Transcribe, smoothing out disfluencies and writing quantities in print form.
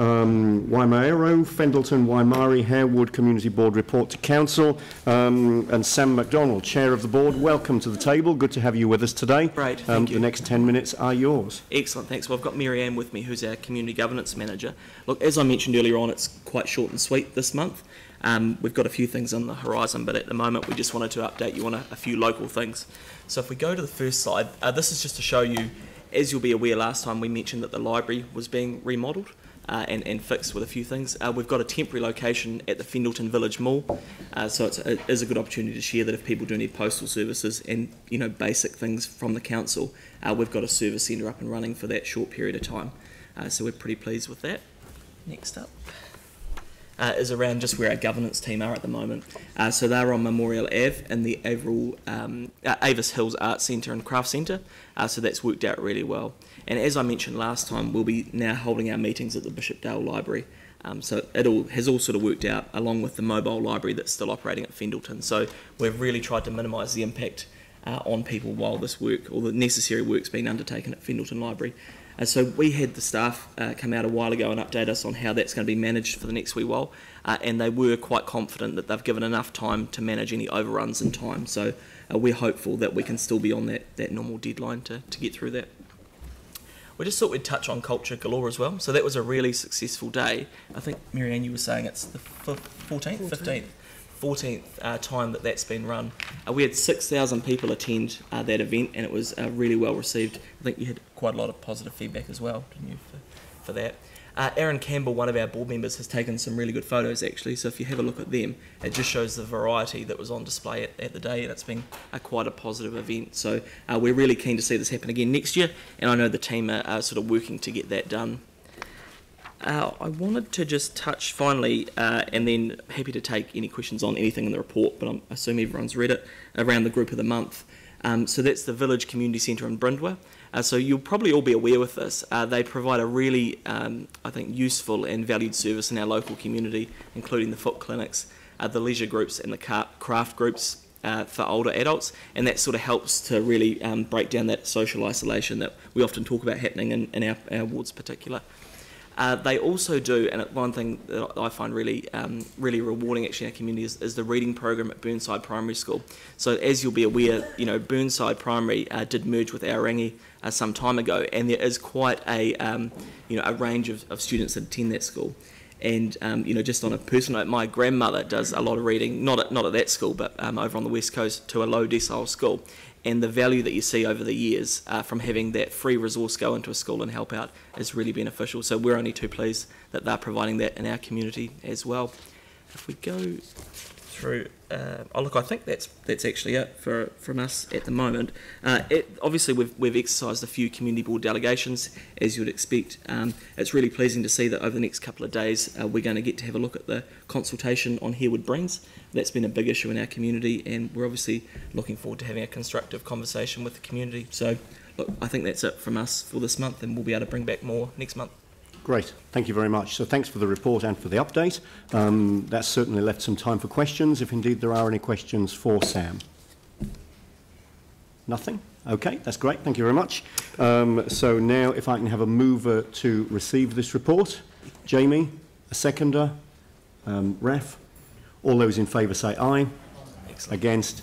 Waimāero, Fendalton-Waimairi-Harewood Community Board Report to Council, and Sam MacDonald, Chair of the Board. Welcome to the table. Good to have you with us today. Great, thank you. The next 10 minutes are yours. Excellent, thanks. Well, I've got Mary Ann with me, who's our Community Governance Manager. Look, as I mentioned earlier on, it's quite short and sweet this month. We've got a few things on the horizon, but at the moment we just wanted to update you on a few local things. So if we go to the first slide, this is just to show you, as you'll be aware, last time we mentioned that the library was being remodelled and fixed with a few things. We've got a temporary location at the Fendalton Village Mall, so it is a good opportunity to share that if people do need postal services and basic things from the council, we've got a service centre up and running for that short period of time. So we're pretty pleased with that. Next up is around just where our governance team are at the moment. So they're on Memorial Ave in the Avis Hills Arts Centre and Craft Centre, so that's worked out really well. And as I mentioned last time, we'll be now holding our meetings at the Bishopdale Library, so it has all sort of worked out, along with the mobile library that's still operating at Fendalton. So we've really tried to minimise the impact on people while this work, or the necessary work's being undertaken at Fendalton Library. So we had the staff come out a while ago and update us on how that's going to be managed for the next wee while, and they were quite confident that they've given enough time to manage any overruns in time. So we're hopeful that we can still be on that normal deadline to get through that. We just thought we'd touch on Culture Galore as well. So that was a really successful day. I think, Mary Ann, you were saying it's the 14th time that's been run. We had 6,000 people attend that event, and it was really well received. I think you had quite a lot of positive feedback as well, didn't you, for that? Aaron Campbell, one of our board members, has taken some really good photos actually, so if you have a look at them, it just shows the variety that was on display at the day, and it's been quite a positive event. So we're really keen to see this happen again next year, and I know the team are sort of working to get that done. I wanted to just touch finally, and then happy to take any questions on anything in the report, but I assume everyone's read it, around the group of the month. So that's the Village Community Centre in Brindwa. So you'll probably all be aware with this. They provide a really, I think, useful and valued service in our local community, including the foot clinics, the leisure groups and the craft groups for older adults, and that sort of helps to really break down that social isolation that we often talk about happening in our wards particular. They also do, and one thing that I find really rewarding actually in our community is the reading program at Burnside Primary School. So as you'll be aware, Burnside Primary did merge with Aorangi some time ago, and there is quite a range of students that attend that school. And just on a personal note, my grandmother does a lot of reading, not at that school, but over on the west coast to a low decile school. And the value that you see over the years from having that free resource go into a school and help out is really beneficial. So we're only too pleased that they're providing that in our community as well. If we go through, look, I think that's actually it from us at the moment. Obviously, we've exercised a few community board delegations, as you would expect. It's really pleasing to see that over the next couple of days, we're going to get to have a look at the consultation on Harewood Brains. That's been a big issue in our community, and we're obviously looking forward to having a constructive conversation with the community. So, look, I think that's it from us for this month, and we'll be able to bring back more next month. Great, thank you very much. So thanks for the report and for the update. That's certainly left some time for questions, if indeed there are any questions for Sam. Nothing? Okay, that's great, thank you very much. So now if I can have a mover to receive this report. Jamie, a seconder, Ref. All those in favour say aye. Excellent. Against,